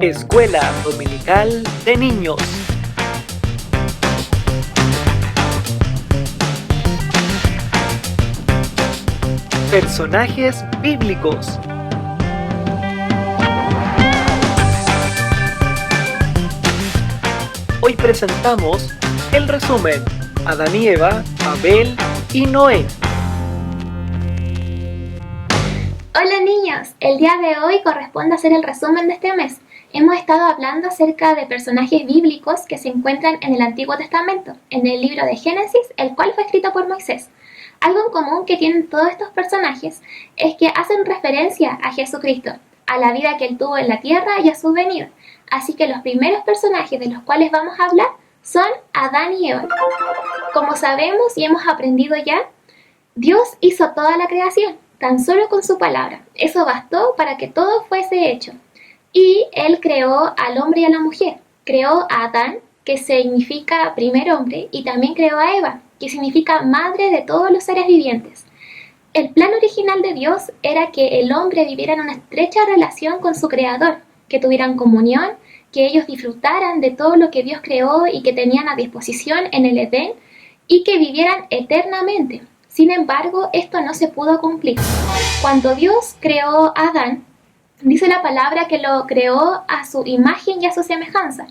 Escuela Dominical de Niños. Personajes bíblicos. Hoy presentamos el resumen: Adán y Eva, Abel y Noé. Hola niños, el día de hoy corresponde hacer el resumen de este mes. Hemos estado hablando acerca de personajes bíblicos que se encuentran en el Antiguo Testamento, en el libro de Génesis, el cual fue escrito por Moisés. Algo en común que tienen todos estos personajes es que hacen referencia a Jesucristo, a la vida que él tuvo en la tierra y a su venida. Así que los primeros personajes de los cuales vamos a hablar son Adán y Eva. Como sabemos y hemos aprendido ya, Dios hizo toda la creación, tan solo con su palabra. Eso bastó para que todo fuese hecho. Y él creó al hombre y a la mujer. Creó a Adán, que significa primer hombre, y también creó a Eva, que significa madre de todos los seres vivientes. El plan original de Dios era que el hombre viviera en una estrecha relación con su creador, que tuvieran comunión, que ellos disfrutaran de todo lo que Dios creó y que tenían a disposición en el Edén, y que vivieran eternamente. Sin embargo, esto no se pudo cumplir. Cuando Dios creó a Adán, dice la palabra que lo creó a su imagen y a su semejanza,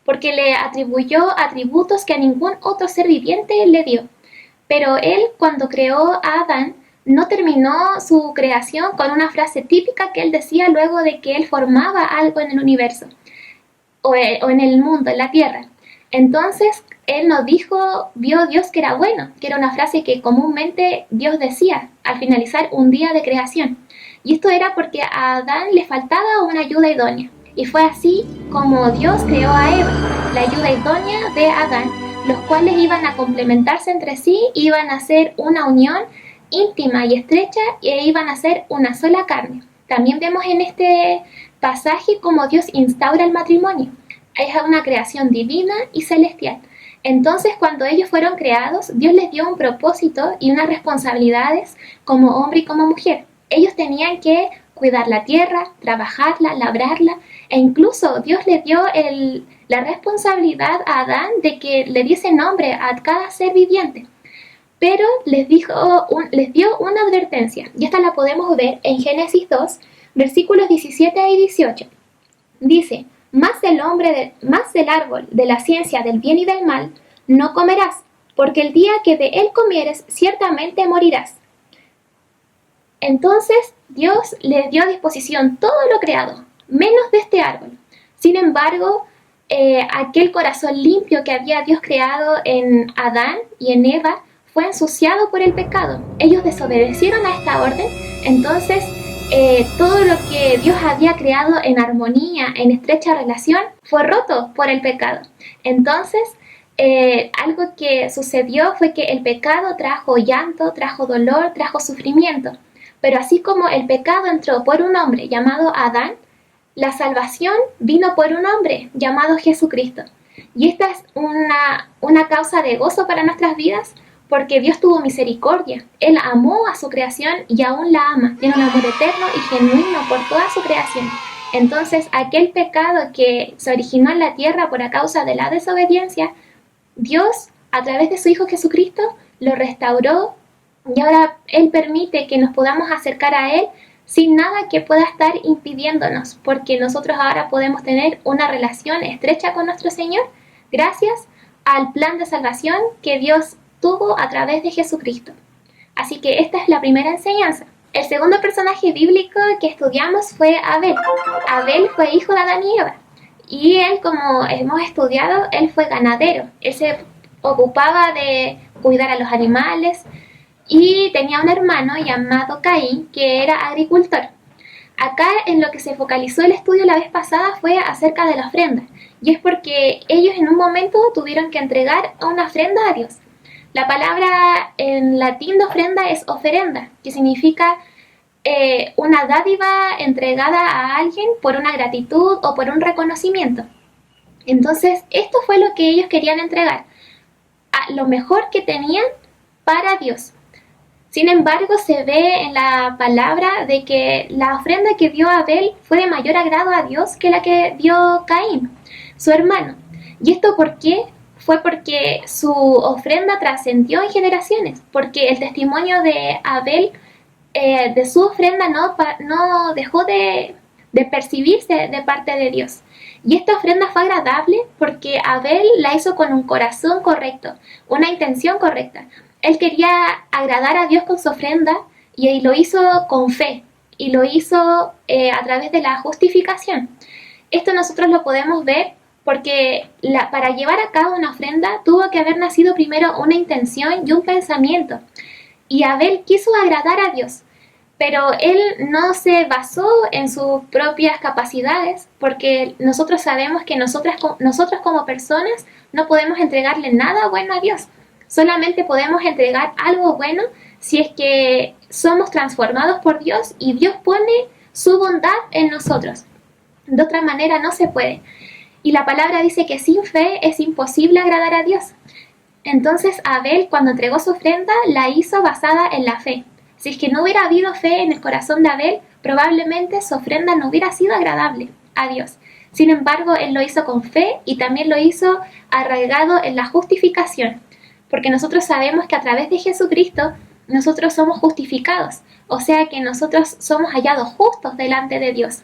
porque le atribuyó atributos que a ningún otro ser viviente le dio. Pero él, cuando creó a Adán, no terminó su creación con una frase típica que él decía luego de que él formaba algo en el universo, o en el mundo, en la tierra. Entonces, él nos dijo, vio Dios que era bueno, que era una frase que comúnmente Dios decía al finalizar un día de creación. Y esto era porque a Adán le faltaba una ayuda idónea. Y fue así como Dios creó a Eva, la ayuda idónea de Adán, los cuales iban a complementarse entre sí, iban a hacer una unión íntima y estrecha e iban a ser una sola carne. También vemos en este pasaje cómo Dios instaura el matrimonio. Es una creación divina y celestial. Entonces, cuando ellos fueron creados, Dios les dio un propósito y unas responsabilidades como hombre y como mujer. Ellos tenían que cuidar la tierra, trabajarla, labrarla, e incluso Dios le dio la responsabilidad a Adán de que le diese nombre a cada ser viviente. Pero les dio una advertencia, y esta la podemos ver en Génesis 2, versículos 17 y 18. Dice: más del árbol de la ciencia del bien y del mal no comerás, porque el día que de él comieres ciertamente morirás. Entonces Dios les dio a disposición todo lo creado, menos de este árbol. Sin embargo, aquel corazón limpio que había Dios creado en Adán y en Eva fue ensuciado por el pecado. Ellos desobedecieron a esta orden, entonces todo lo que Dios había creado en armonía, en estrecha relación, fue roto por el pecado. Entonces, algo que sucedió fue que el pecado trajo llanto, trajo dolor, trajo sufrimiento. Pero así como el pecado entró por un hombre llamado Adán, la salvación vino por un hombre llamado Jesucristo. Y esta es una causa de gozo para nuestras vidas, porque Dios tuvo misericordia. Él amó a su creación y aún la ama. Tiene un amor eterno y genuino por toda su creación. Entonces, aquel pecado que se originó en la tierra por causa de la desobediencia, Dios, a través de su Hijo Jesucristo, lo restauró, y ahora Él permite que nos podamos acercar a Él sin nada que pueda estar impidiéndonos, porque nosotros ahora podemos tener una relación estrecha con nuestro Señor gracias al plan de salvación que Dios tuvo a través de Jesucristo. Así que esta es la primera enseñanza. El segundo personaje bíblico que estudiamos fue Abel. Abel fue hijo de Adán y Eva. Y él, como hemos estudiado, él fue ganadero. Él se ocupaba de cuidar a los animales y tenía un hermano llamado Caín, que era agricultor. Acá en lo que se focalizó el estudio la vez pasada fue acerca de la ofrenda. Y es porque ellos en un momento tuvieron que entregar una ofrenda a Dios. La palabra en latín de ofrenda es oferenda, que significa una dádiva entregada a alguien por una gratitud o por un reconocimiento. Entonces, esto fue lo que ellos querían entregar, a lo mejor que tenían para Dios. Sin embargo, se ve en la palabra de que la ofrenda que dio Abel fue de mayor agrado a Dios que la que dio Caín, su hermano. ¿Y esto por qué? Fue porque su ofrenda trascendió en generaciones, porque el testimonio de Abel, de su ofrenda, no dejó de percibirse de parte de Dios. Y esta ofrenda fue agradable porque Abel la hizo con un corazón correcto, una intención correcta. Él quería agradar a Dios con su ofrenda y lo hizo con fe y lo hizo a través de la justificación. Esto nosotros lo podemos ver porque para llevar a cabo una ofrenda tuvo que haber nacido primero una intención y un pensamiento. Y Abel quiso agradar a Dios, pero él no se basó en sus propias capacidades, porque nosotros sabemos que nosotros como personas no podemos entregarle nada bueno a Dios. Solamente podemos entregar algo bueno si es que somos transformados por Dios y Dios pone su bondad en nosotros. De otra manera no se puede. Y la palabra dice que sin fe es imposible agradar a Dios. Entonces Abel, cuando entregó su ofrenda, la hizo basada en la fe. Si es que no hubiera habido fe en el corazón de Abel, probablemente su ofrenda no hubiera sido agradable a Dios. Sin embargo, él lo hizo con fe y también lo hizo arraigado en la justificación, porque nosotros sabemos que a través de Jesucristo nosotros somos justificados, o sea que nosotros somos hallados justos delante de Dios.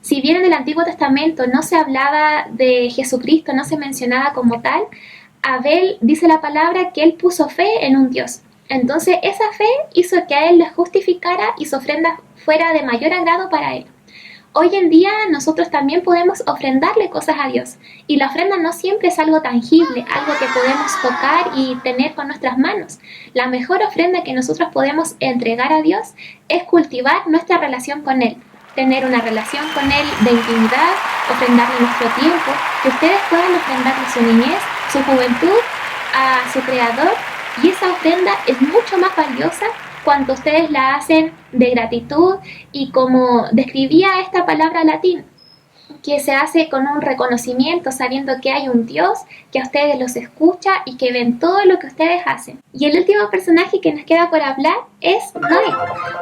Si bien en el Antiguo Testamento no se hablaba de Jesucristo, no se mencionaba como tal, Abel dice la palabra que él puso fe en un Dios. Entonces esa fe hizo que a él le justificara y su ofrenda fuera de mayor agrado para él. Hoy en día nosotros también podemos ofrendarle cosas a Dios, y la ofrenda no siempre es algo tangible, algo que podemos tocar y tener con nuestras manos. La mejor ofrenda que nosotros podemos entregar a Dios es cultivar nuestra relación con Él, tener una relación con Él de intimidad, ofrendarle nuestro tiempo, que ustedes puedan ofrendarle su niñez, su juventud a su Creador, y esa ofrenda es mucho más valiosa cuando ustedes la hacen de gratitud y como describía esta palabra latín, que se hace con un reconocimiento, sabiendo que hay un Dios que a ustedes los escucha y que ven todo lo que ustedes hacen. Y el último personaje que nos queda por hablar es Noé.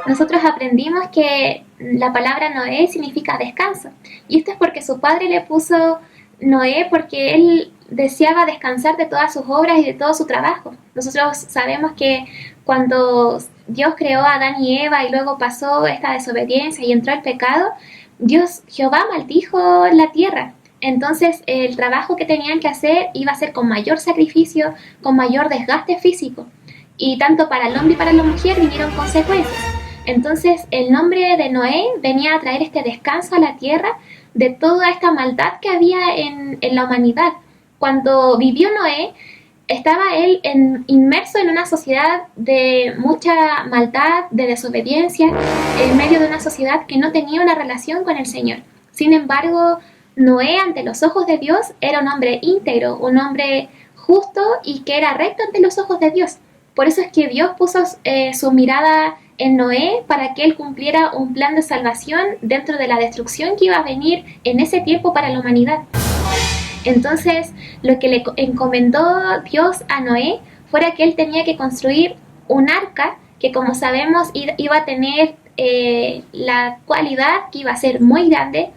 Nosotros aprendimos que la palabra Noé significa descanso, y esto es porque su padre le puso Noé porque él deseaba descansar de todas sus obras y de todo su trabajo. Nosotros sabemos que cuando Dios creó a Adán y Eva y luego pasó esta desobediencia y entró el pecado, Jehová maldijo la tierra. Entonces el trabajo que tenían que hacer iba a ser con mayor sacrificio, con mayor desgaste físico. Y tanto para el hombre y para la mujer vinieron consecuencias. Entonces el nombre de Noé venía a traer este descanso a la tierra de toda esta maldad que había en la humanidad. Cuando vivió Noé, estaba él inmerso en una sociedad de mucha maldad, de desobediencia, en medio de una sociedad que no tenía una relación con el Señor. Sin embargo, Noé, ante los ojos de Dios, era un hombre íntegro, un hombre justo y que era recto ante los ojos de Dios. Por eso es que Dios puso su mirada en Noé para que él cumpliera un plan de salvación dentro de la destrucción que iba a venir en ese tiempo para la humanidad. Entonces, lo que le encomendó Dios a Noé fuera que él tenía que construir un arca que, como sabemos, iba a tener la cualidad que iba a ser muy grande,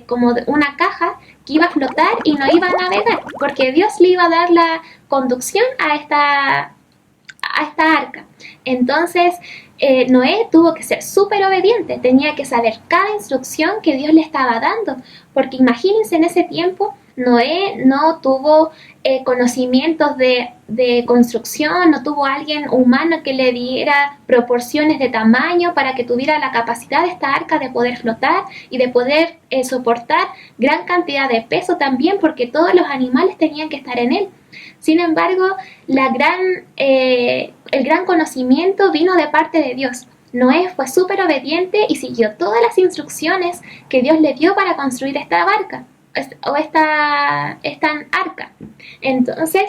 como una caja que iba a flotar y no iba a navegar, porque Dios le iba a dar la conducción a esta arca. Entonces, Noé tuvo que ser súper obediente, tenía que saber cada instrucción que Dios le estaba dando, porque imagínense, en ese tiempo Noé no tuvo conocimientos de construcción, no tuvo alguien humano que le diera proporciones de tamaño para que tuviera la capacidad de esta arca de poder flotar y de poder soportar gran cantidad de peso también, porque todos los animales tenían que estar en él. Sin embargo, el gran conocimiento vino de parte de Dios. Noé fue súper obediente y siguió todas las instrucciones que Dios le dio para construir esta barca o esta arca. Entonces,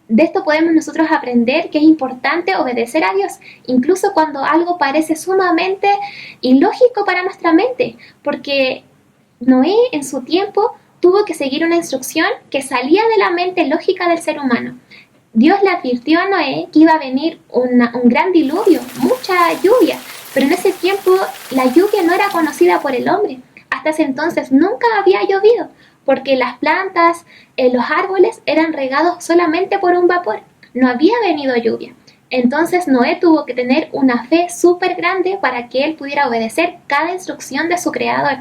de esto podemos nosotros aprender que es importante obedecer a Dios, incluso cuando algo parece sumamente ilógico para nuestra mente, porque Noé en su tiempo tuvo que seguir una instrucción que salía de la mente lógica del ser humano. Dios le advirtió a Noé que iba a venir un gran diluvio, mucha lluvia, pero en ese tiempo la lluvia no era conocida por el hombre. Hasta ese entonces nunca había llovido, porque las plantas, los árboles eran regados solamente por un vapor. No había venido lluvia. Entonces Noé tuvo que tener una fe súper grande para que él pudiera obedecer cada instrucción de su creador.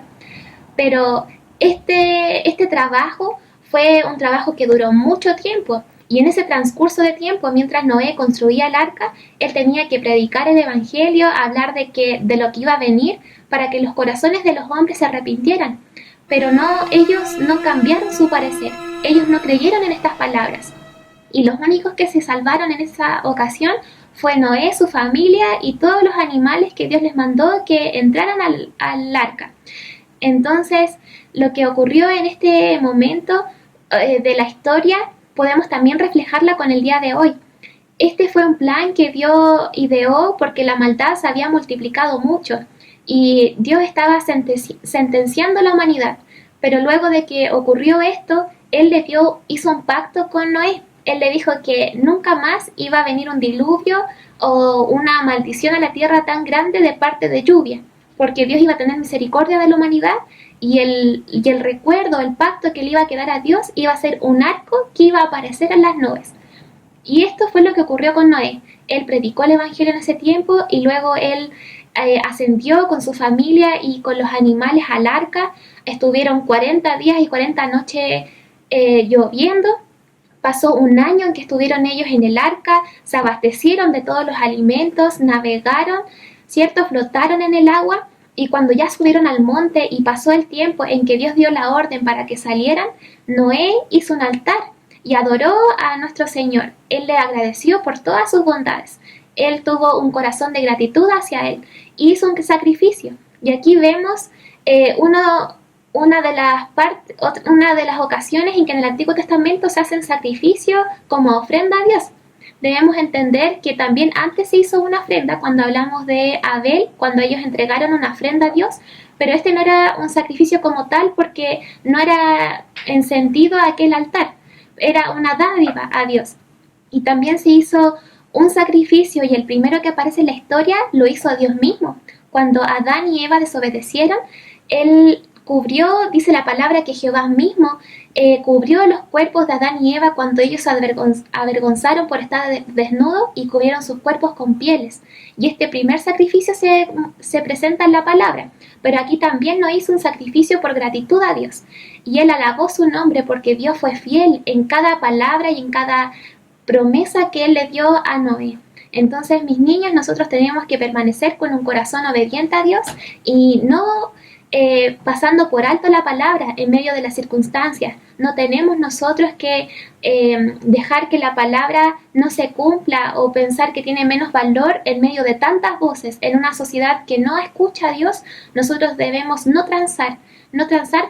Pero este trabajo fue un trabajo que duró mucho tiempo. Y en ese transcurso de tiempo, mientras Noé construía el arca, él tenía que predicar el evangelio, hablar de lo que iba a venir, para que los corazones de los hombres se arrepintieran. Pero no, ellos no cambiaron su parecer. Ellos no creyeron en estas palabras. Y los únicos que se salvaron en esa ocasión fue Noé, su familia y todos los animales que Dios les mandó que entraran al arca. Entonces, lo que ocurrió en este momento de la historia, podemos también reflejarla con el día de hoy. Este fue un plan que Dios ideó porque la maldad se había multiplicado mucho y Dios estaba sentenciando a la humanidad. Pero luego de que ocurrió esto, Él hizo un pacto con Noé. Él le dijo que nunca más iba a venir un diluvio o una maldición a la tierra tan grande de parte de lluvia, porque Dios iba a tener misericordia de la humanidad y el recuerdo, el pacto que le iba a quedar a Dios iba a ser un arco que iba a aparecer en las nubes. Y esto fue lo que ocurrió con Noé. Él predicó el evangelio en ese tiempo y luego él ascendió con su familia y con los animales al arca. Estuvieron 40 días y 40 noches lloviendo. Pasó un año en que estuvieron ellos en el arca, se abastecieron de todos los alimentos, navegaron, ¿cierto? Flotaron en el agua y cuando ya subieron al monte y pasó el tiempo en que Dios dio la orden para que salieran, Noé hizo un altar y adoró a nuestro Señor. Él le agradeció por todas sus bondades. Él tuvo un corazón de gratitud hacia Él y hizo un sacrificio. Y aquí vemos una de las ocasiones en que en el Antiguo Testamento se hacen sacrificios como ofrenda a Dios. Debemos entender que también antes se hizo una ofrenda cuando hablamos de Abel, cuando ellos entregaron una ofrenda a Dios, pero este no era un sacrificio como tal porque no era en sentido a aquel altar, era una dádiva a Dios. Y también se hizo un sacrificio y el primero que aparece en la historia lo hizo Dios mismo. Cuando Adán y Eva desobedecieron, Él cubrió, dice la palabra que Jehová mismo cubrió los cuerpos de Adán y Eva cuando ellos se avergonzaron por estar desnudos y cubrieron sus cuerpos con pieles. Y este primer sacrificio se presenta en la palabra, pero aquí también no hizo un sacrificio por gratitud a Dios. Y él alabó su nombre porque Dios fue fiel en cada palabra y en cada promesa que él le dio a Noé. Entonces, mis niños, nosotros tenemos que permanecer con un corazón obediente a Dios y no pasando por alto la palabra en medio de las circunstancias. No tenemos nosotros que dejar que la palabra no se cumpla o pensar que tiene menos valor en medio de tantas voces. En una sociedad que no escucha a Dios, nosotros debemos no transar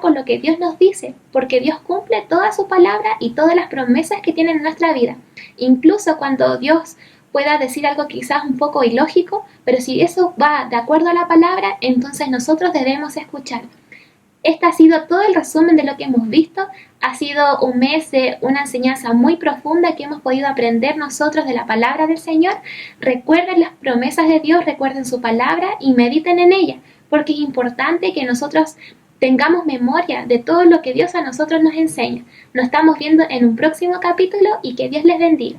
con lo que Dios nos dice, porque Dios cumple toda su palabra y todas las promesas que tiene en nuestra vida. Incluso cuando Dios pueda decir algo quizás un poco ilógico, pero si eso va de acuerdo a la palabra, entonces nosotros debemos escuchar. Este ha sido todo el resumen de lo que hemos visto. Ha sido un mes de una enseñanza muy profunda que hemos podido aprender nosotros de la palabra del Señor. Recuerden las promesas de Dios, recuerden su palabra y mediten en ella, porque es importante que nosotros tengamos memoria de todo lo que Dios a nosotros nos enseña. Nos estamos viendo en un próximo capítulo y que Dios les bendiga.